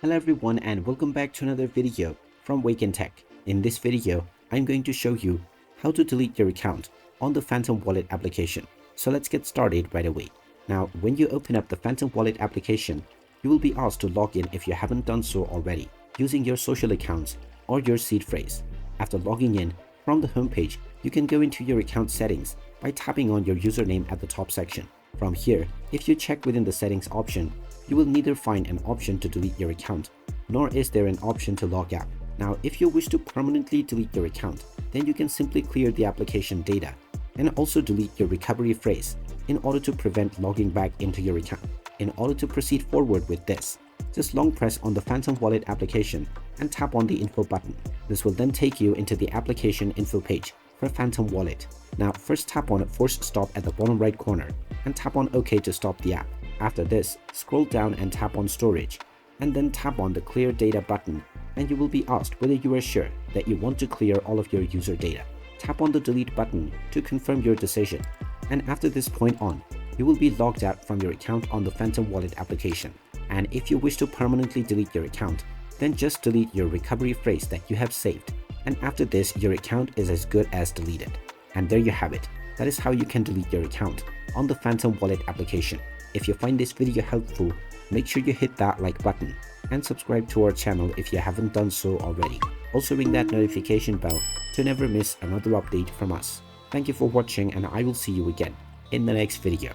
Hello everyone and welcome back to another video from Wake&Tech. In this video, I'm going to show you how to delete your account on the Phantom Wallet application. So let's get started right away. Now, when you open up the Phantom Wallet application, you will be asked to log in if you haven't done so already, using your social accounts or your seed phrase. After logging in, from the homepage, you can go into your account settings by tapping on your username at the top section. From here, if you check within the settings option, you will neither find an option to delete your account, nor is there an option to log out. Now, if you wish to permanently delete your account, then you can simply clear the application data and also delete your recovery phrase in order to prevent logging back into your account. In order to proceed forward with this, just long press on the Phantom Wallet application and tap on the info button. This will then take you into the application info page for Phantom Wallet. Now, first tap on Force Stop at the bottom right corner and tap on OK to stop the app. After this, scroll down and tap on Storage, and then tap on the Clear Data button, and you will be asked whether you are sure that you want to clear all of your user data. Tap on the Delete button to confirm your decision, and after this point on, you will be logged out from your account on the Phantom Wallet application. And if you wish to permanently delete your account, then just delete your recovery phrase that you have saved, and after this, your account is as good as deleted. And there you have it. That is how you can delete your account on the Phantom Wallet application. If you find this video helpful, make sure you hit that like button and subscribe to our channel if you haven't done so already. Also ring that notification bell to never miss another update from us. Thank you for watching, and I will see you again in the next video.